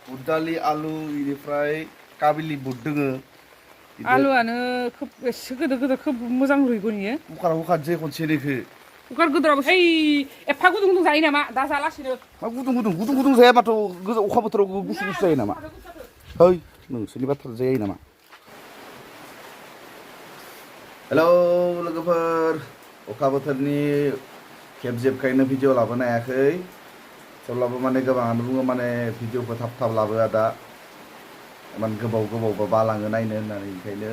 बुट दालि आलु इनिफ्राय काबिलि बुट दोङो आलुआनो खोब एसे गोदोर गोदोर खोब मोजां रुइगोन इयो कुकाराव होखानोसै खनसेनिखो कुकार गोदोराव ओइ एफा गुदुं गुदुं जायो नामा दा जालासिनो मा गुदुं जाया माथो अखा बोथोराव गुसु गुसु जायो नामा है नोंसोरनि बाथ्रा जायो नामा हेलौ लोगोफोर अखा बोथोरनि खेब जेबखायनो भिडिअ लाबोनो हायाखै थेवब्लाबो माने गोबाङानो बुङो माने भिडिअखौ थाब थाब लाबोआ दा माने गोबावबा बालाङो नायनो होननानै ओंखायनो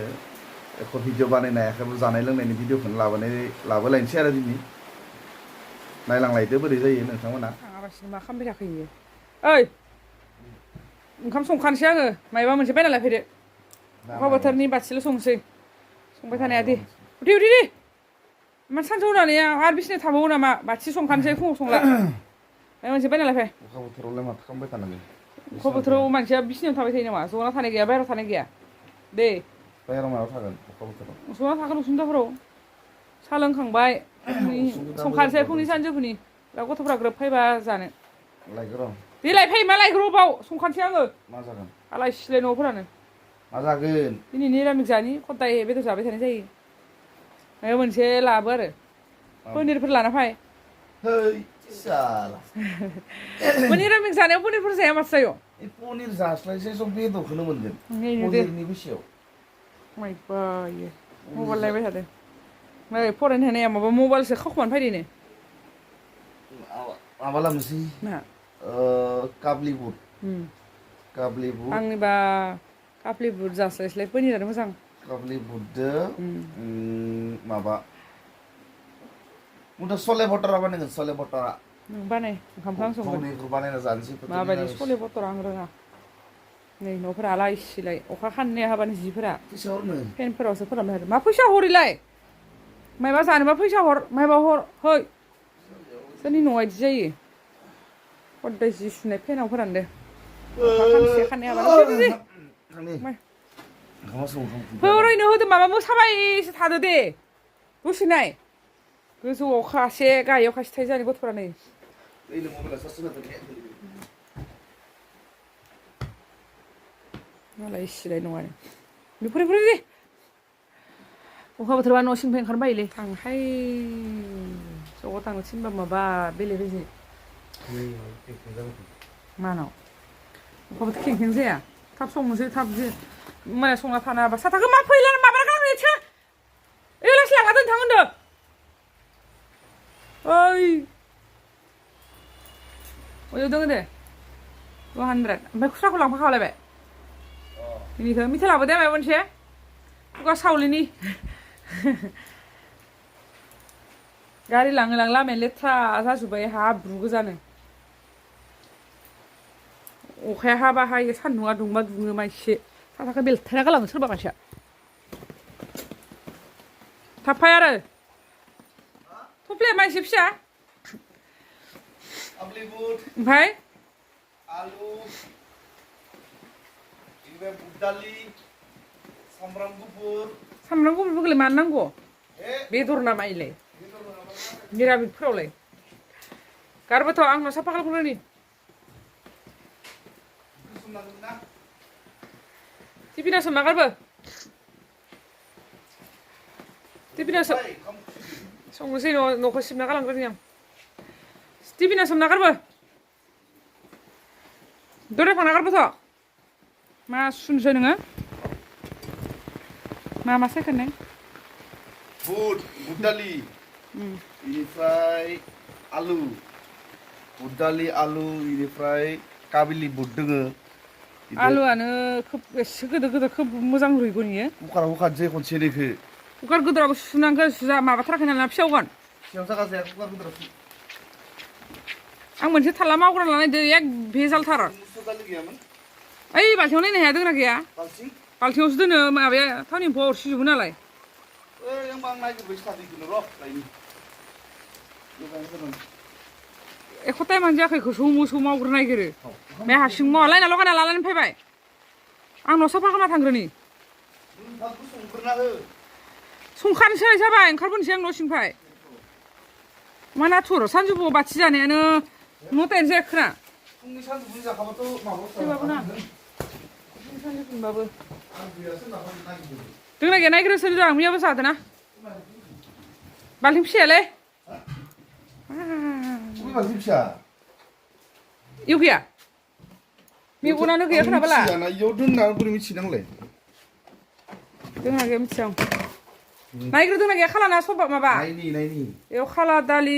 एख' भिडिअ बानायनो हायाखैबो जानाय लोंनायनि भिडिअखौनो लाबोलायनोसै आरो दिनै नायलांलायदो बोरै जायो नोंथांमोना थाङाबासिनो मा खालामबाय थाखो इयो ओइ ओंखाम संखानोसै आङो मायबा मोनसे बायना लायफैदो अखा बोथोरनि बाथिल' संसै संबाय थानाया दे उथि दे मा सानजौ होनानै आरो बिसिनायाव थाबावो नामा बाथि संखानोसै फुङाव संला मायबा मोनसे बायना लायफै अखा बोथोरावलाय माथो खालामबाय थानांगौ अखा बोथोराव मानसिया बिसिनायाव थाबाय थायो नामा जना थानाय गैया बाहेरायाव थानाय गैया दे बाहेरायाव मायाव थागोन अखा बोथोराव जना थागोन उसुंदाफोराव साहा लोंखांबाय संखानोसै फुंनि सानजौफुनि दा गथ'फ्रा ग्रोब फैबा जानो लायगोर' दे लायफै मा लायग्रो बाव संखानोसै आङो मा जागोन आलाय सिलाय न'फोरानो मा जागोन दिनै निरामिस जानि खदाय बेदर जाबाय थानाय जायो माबा मोनसे लाबो आरो पनिरफोर लाना फै है साला निरामिस जानायाव पनिरफोर जाया माथो जायो पनिर जास्लायसै सब बेदरखौनो मोनगोन पनिरनि बेसेयाव माइबा इयो मबाइल नायबाय थादों नै फरायनो होनाया माबा मबाइलसो खावखुमानो फैदों माबा लांनोसै मा काबलि बुट आंनिबा काबलि बुट जास्लायस्लाय पनिरानो मोजां काबलि बुटजों माबा मुदा सले बटरा बानायगोन सले बटरा नों बानाय ओंखामखौ आं संगोन बानायना जानोसै माबायदि सले बटरा आं रोङा नै न'फोरा आलाय सिलाय अखा खाननाया हाबानो जिफोरा फैसा हरनो फेनफोरावसो फोरानबाय थादों मा फैसा हरिलाय मायबा जानोबा फैसा हर मायबा हर है सोरनि न'आ इदि जायो खदाय जि सुनाय फेनाव फोरानदो अखा खानसे खाननाय हाबानो फोरायनो होदो माबा मोसाबायसो थादो दे दसे नाय गोजौआव खासे गाहायाव खासे थायो जानि गथ'फोरा नै मालाय सिलाय नङानो बेफोर दे अखा बोथोरबा न' सिंनिफ्राय ओंखारनो बायोलै थांहाय ज'आव थांनो थिनबा माबा बेले बेजे मानाव अखा बोथोर खेंखें जाया थाब संनोसै थाब माने संना थानो हाबा साथाखौ मा फैलानो माबा गारनोसो एलास लांना दोनथां होनदो ओइ अयाव दङ दे 200 ओमफ्राय खुस्राखौ लांफाखालायबाय बेनिखौ मिथा लाबोदे माबा मोनसे खुगा सावलिनि गारि लाङो लामाया लेथ्रा जाजोब्बाय हाब्रु गोजानो अखाया हाबा हायो सान्दुङा दुंबा दुङो मा एसे साथाखौ बेलथायना गालाङो सोरबा मानसिया थाब फै आरो थफ्लाया मा एसे फिसा ओमफ्राय आलु बुट दालि सामब्राम गुफुरफोरखौलाय मानो नांगौ बेदर ना माइलाय निरामिसफोरावलाय गारबोथ' आंनाव साफा खालामग्रोनि टिफिनाव सोमना गारबो टिफिनाव संनोसै न'खौ सिबना गालांग्रोनि आं टिफिनाव सोमना गारबो दराय फांना गारबोथ' मा सुनसै नोङो मा सायखोनाय बुट दालि इनिफ्राय आलु बुट दालि आलु इनिफ्राय काबिलि बुट दोङो आलुआनो खोब एसे गोदोर गोदोर खोब मोजां रुइगोन इयो कुकाराव होखानोसै खनसेनिखो कुकार गोदोराव सुनांगौ माबाथाराखै नालाय फिसावगोन फिसायाव जागा जाया कुकार गोदोराव आं मोनसे थाला मावग्रा लानायदो एक भेजालथार ओइ बाल्थिङाव नायनो हाया दोंना गैया बाल्थिङावसो दोनो माबाया थावनि एम्फौआ अरसिजोबो नालाय एख' टाइमानो जायाखै मोसौ मावग्रो नागिरो बे हारसिं मावा लायना लगायना लानानै फैबाय आं न' साफा खालामना थांग्रोनि संखानोसै जाबाय ओंखारबोनोसै आं न' सिंनिफ्राय मा नाथुर सानजौफुआव बाथि जानायानो 9टायानो जायाखैना फुंनि सानजौफुनि जाखाबाथ' माबायाव थेवबाबो ना सानजौफुनिबाबो आं गैयासो होनना नागिरदों दोंना गैया नायग्रोसो जों मैयाबो जादों ना बाल्थिं फिसायालै बबे बाल्थिं फिसा इयाव गैया मेगनानो गैया खोनाबाला मिथियाना इयाव दोनना बोरै मिथिनांलाय दोंना गैया मिथिया आं नायग्रो दोंना गैया खालाना सब माबा नायनि इयाव खाला दालि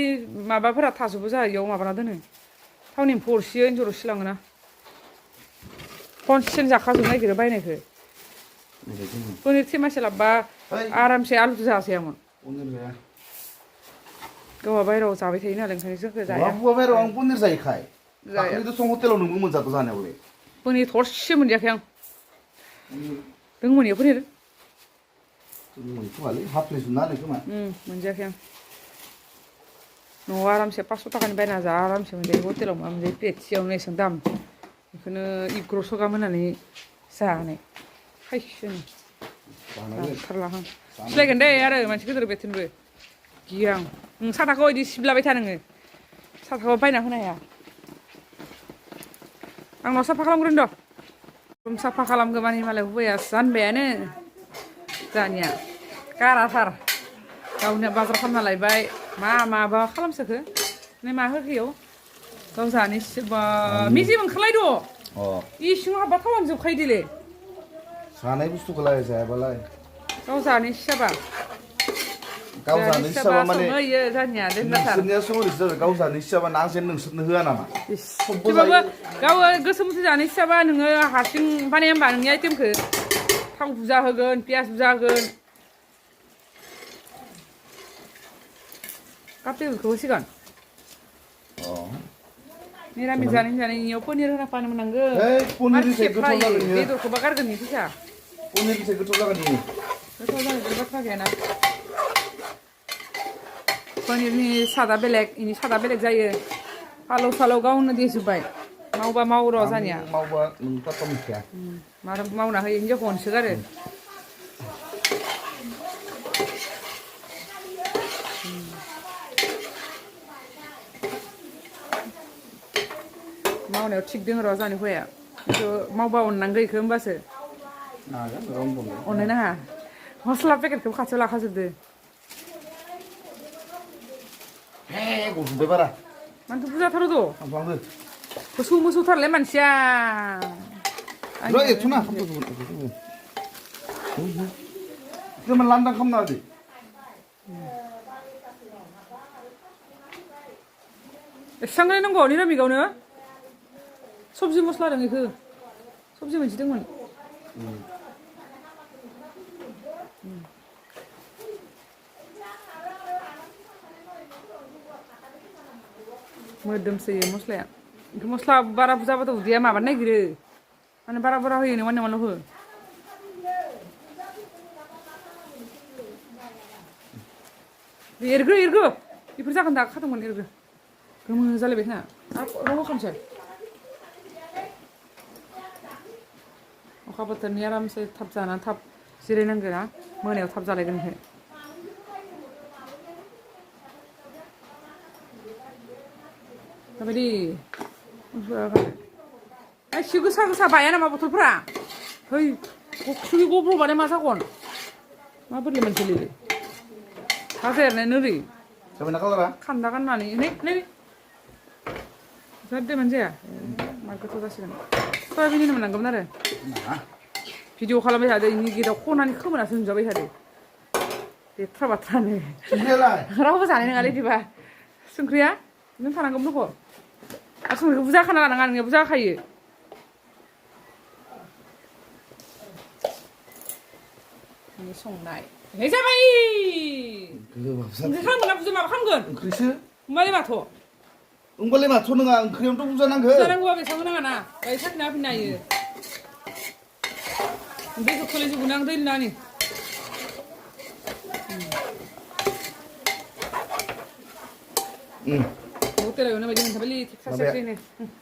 माबाफोरा थाजोबो जा इयाव माबाना दोनो थावनि एम्फौ अरसियो एन्जर अरसिलाङोना खनसेनो जाखाजोबनो नागिरो बायनायखौ पनिर थेमासे लाबोबा आरामसे आलुजों जाजायामोन गावहा बायहेरायाव जाबाय थायो नालाय ओंखायनो जोंखौ जाया बुवा बायहेरायाव आं पनिर जायोखाय दाखालिथ' सं हटेलाव नोंबो मोनजादों जानायावलाय पनिर थरसे मोनजायाखै आं दोंमोन इयाव पनिर खोमालै हाफ प्लेट जुना होनाय खोमा मोनजायाखै आं न'आव आरामसे 500 थाखानि बायना जा आरामसे मोनजायो हटेलाव मा मोनजायो प्लेटसेयावनो एसेबां दाम बेखौनो 1100 गाहाम होनानै जानाय खायसेनो जाथारलाहां सिलायगोन दे आरो मानसि गिदिर बेथनबो गिया आं नों साथाखौ बिदि सिबलाबाय था नोङो साथाखौ बायना होनो हाया आंनाव साफा खालामग्रोन द' रुम साफा खालामगो माने मालाय हुवाया जानबायानो जानिया गाराथार गावनो बाजार खालामना लायबाय माबा खालामसोखो मा होखो इयाव गाव जानो सिबा मेजेम ओंखारलायद' इसिङाव हाबबा थावानो जोबखायो दिले जानाय बुस्थुखौलाय जायाबालाय गाव जानो सिसाबा गाव जानो सिसाबा माने इयो जानिया देनजाथार नोंसोरनिया सोमोन्दै जाबाय गाव जानो सिसाबा ना जेन नोंसोरनो होआ नामा थेवबाबो गाव गोसो मुथे जानो सिसाबा नोङो हारसिं बानाया होमबा नोंनि आइटेमखौ थाव बुरजा होगोन पियास बुरजा होगोन काप्टेलखौ होसिगोन निरामिस जानायनियाव पनिर होना फानो मोननांगौ बेदरखौबा गारगोन नि फैसा पनिरनिसाय गोथाव जागोन नि गोथाव जानाय बाथ्रा गैयाना पनिरनि सादा बेलेग इनि सादा बेलेग जायो फालौ सालौ गावनो देजोब्बाय मावबा माव र' जानिया मावबा नों पात्ता मोनखाया मार मावना होयो हिनजावखौ अनसोगारो मावनायाव थिग दङ र' जानि हौवाया खिन्थु मावबा अननांगौ इखौ होमबासो अननो नाङा मस्ला पेकेटखौ खाथियाव लाखाजोबदो गजोब्बाय बारा मानोथ' बुरजाथार' द' थांफ्लांदो मोसौथारलाय मानसिया एक्स'ना लांदां खालामना होदो एसेबां नांगौ निरामिगावनो सबजि मस्ला दं इखौ सबजि मोनसे दंमोन मोदोमसोयो मस्लाया इखौ मस्ला बारा बुरजाबाथ' उदैया माबानो नागिरो माने बारा बारा होयो नङा नङाल' हो एरगो बेफोर जागोन दा खादोंमोन एरगो गोमो जालायबाय खोना आरो होखानोसै अखा बोथोरनि आरामसे थाब जानानै थाब जिरायनांगोन ना मोनायाव थाब जालायगोन ओमफ्राय माबायदि एसे गोसा बाया नामा बथलफ्रा है खुसुनि गब्र'बानो मा जागोन माबोरै मोनसेलै हाजेरनाय नोरै जाबायना कालारा खान्दा गाननानै नै जादो मोनजाया मा गोथाव जासिगोन सयाबिन मोननांगौमोन आरो भिडिअ खालामबाय थादो इनि गेटाव खनानि खोमोनासो नुजाबाय थादो लेथ्रा बाथ्रानो रावबो जानाय नङालै बिदिबा संख्रिया नों थानांगौमोन नोंखौ आरो संख्रिखौ बुरजा खाना लानाङा नोंनिया बुरजा खायो संनाय नै जाबाय ओंख्रि खालामगोन ना बुरजा माबा खालामगोन ओंख्रिसो होमबालाय माथ' नङा ओंख्रियावथ' बुरजा नांगौ जानांगौबा बेसेबां नाङा ना बाय साखिना होफिननो हायो दैखौ खोलैजोबगोन आं दै लुनानै हटेलाव एवनाय बायदि मोनथारबायलै टेक्सासनो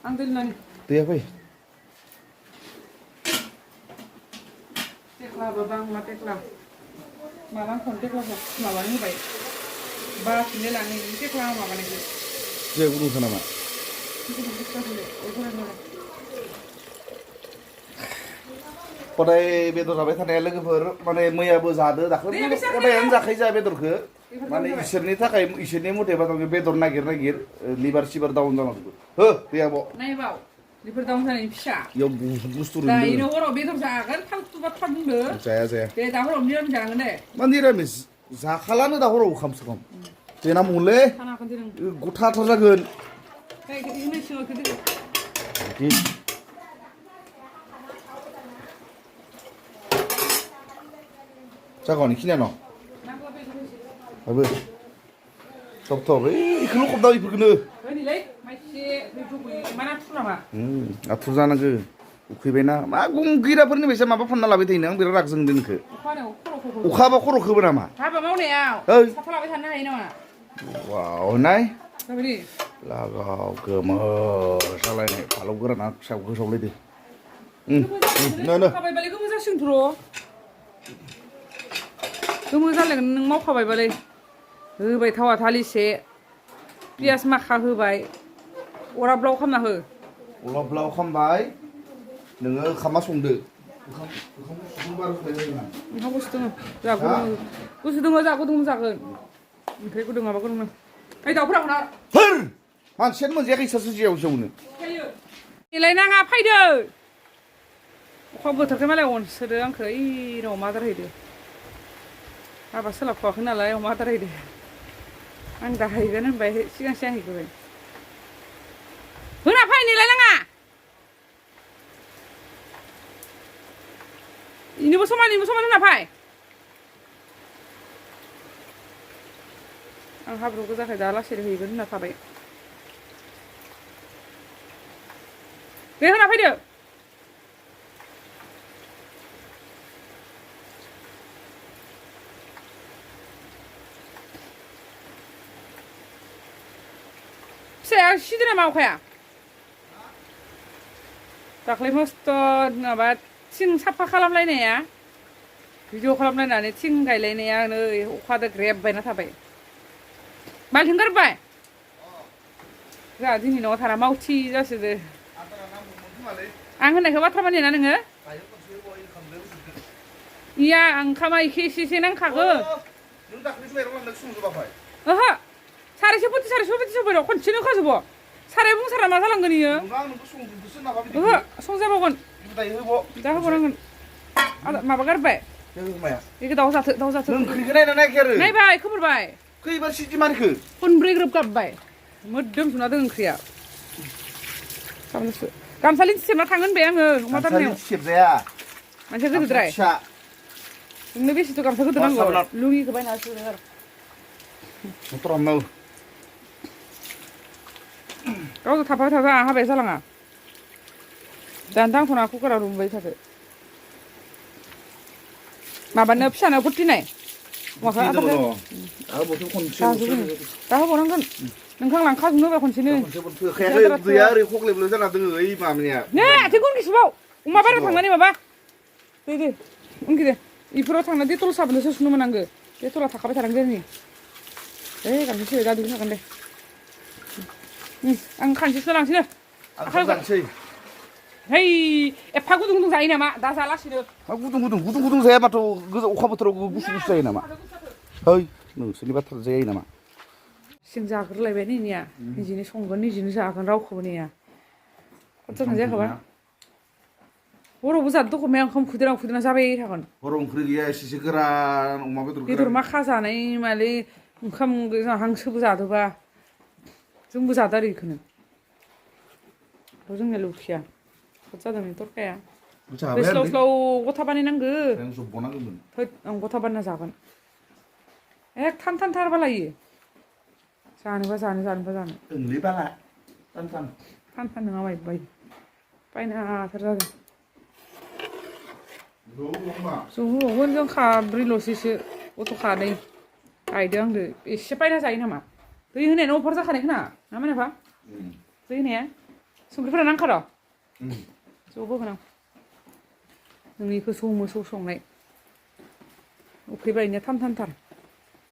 आं दै लुनानै दैया फै टेक्लाबो बांला टेक्ला माला खन टेक्लाखौ माबानो होबाय बाफिनलाय लाङो टेक्ला माबानायखौ दैया गुदुंखा नामा खदाय बेदर जाबाय थानाया लोगोफोर माने मैयाबो जादो दाख्लै खदायानो जाखायो जा बेदरखो माने इसोरनि थाखाय इसोरनि मथेबा बेदर नागिर लिभार सिभार डाउन जालांजोबो हो दैयाब' नायबाव लिभार डाउन जानायनि फिसा इयाव बहुत बुस्थु दा रोंदों इनो हराव बेदर जागोन फालतु बाथ्रा बुंदो जाया दे दा हराव निरामिस जागोन दे मा निरामिस जाखालानो दा हराव ओंखामसो खम देना मुले गथाथार जागोन जागोन इखिनिया न' आबो सब इखौल' खबदा इफोरखौनो आथुर जानांगो उखैबायना मा गैराफोरनि बायसा माबा फानना लाबाय थायो आं बिराद राग जोंदों नोंखो अखा हाबा खर'खोबो नामा हाबा मावनायाव साथा लाबाय थानो हायो नामा वाव नाय लागाव गोमो जालायनाय फालौ गोराना फिसा गोसावलायदो मावखाबायबालाय गोमो जासिगोनथ' गोमो जालायगोन नों मावखाबायबालाय होबाय थावा थालिसे पियास माखा होबाय अराब्लाव खालामना हो अराब्लाव खालामबाय नोङो ओंखामा संदो ओंखाम गुसु दङ जोंहा गुसु दङ जोंहा गुदुं जागोन ओमफ्राय गुदुं माबा गुदुं ओइ दाउफोरा हना मानसियानो मोनजायाखै सोरसो जियाव जौनो नेलायनाङा फैदो अखा बोथोरखाय मालाय अनसोदो आंखो ओइ अमा आदार हैदो हाबा सोलाबथ'वाखै नालाय अमा आदार हैदो आं दा हैगोन होनबाय सिगां सिगां हैगोन होना फै नेलायनाङा इनोबो समान होना फै आं हाब्रु गोजाखाय दा लासै हैगोन होनना थाबाय दे होना फैदो फिसाया सिदो नामा अखाया दाख्लै मस्थ' माबा थिं साफा खालामलायनाया भिडिअ खालामलायनानै थिं गायलायनाया नै अखादो ग्रेब बायना थाबाय बाल्थिं गारबाय जोंहा दिनै न'आव थाना मावथि जासोदो आं होननायखौ बाथ्रा मानियोना नोङो इया ओंखामा एसे नांखागो ओहो सारायसे फुथि होबाय खनसेनो होखाजोबो साराय बुंसारा मा जालांगोन इयो ओहो संजाबावगोन दा होबावनांगोन माबा गारबाय बेखौ दाउ जाथो नायबाय खोमोरबाय खैबार सिटि मारिखो खनब्रै ग्रोब गाबबाय मोदोम सुना दं ओंख्रिया गामसा लिन्थि सेबना थांगोन होनबाय आङो अमा दाननायाव सेबजाया मानसिया गोदोद्राय नोंनो बेसेथ' गामसा गोदो नांगौ लुङिखौ बायना होदो आरो गावजों थाफाबाय थाबा हाबाया जालाङा दानो दांथ'ना कुकाराव रुबाय थादो माबानो फिसानो फुरथिनाय दा होबावनांगोन नोंखां लांखाजोबनो होबाय खनसेनो गैया ओरै खख्लेबल' जाना दोङो ओइ माबानिया ने आथिं उनखिसोबाव अमा बारियाव थांनानै माबा दे उनखि दे इफोराव थांना डेटल साबोनसो सुनो मोनांगो डेटला थाखाबाय थानांगो जोंनि गामसा दा दुगै थागोन दे आं खानसेसो लांसैनो है एफा गुदुं जायो नामा दा जालासिनो गुदुं जाया माथो अखा बोथोराव गुसु जायो नामा है नोंसोरनि बाथ्रा जायो नामा जों जाग्रोलायबाय नैनिया निजेनो संगोन निजेनो जागोन रावखौबो नेया खरसा जायाखैबा हरावबो जादो दख'माया ओंखाम खुदेरना जाबाय थागोन हराव ओंख्रि गैया एसेसो गोरान अमा बेदर मा खाजानाय माले ओंखाम हांसोबो जादोबा जोंबो जादो आरो बेखौनो जोंनिया लुखिया जादों तरकाया स्लाव गथा बानायनांगो आं गथा बानायना जागोन एक थान बालायो जानोबा थान नङा बाय बायना हाथार जागोन जौगोन जों खाब्रैल'सैसो गथ' खानै गायदो आंदो एसे बायना जायो नामा दै होनायानो अफार जाखानायखो ना मोनाबा दै होनाया संख्रिफोरा नांखा र' ज' होगोन आं नोंनिखौ मोसौ संनाय उखैबायनिया थान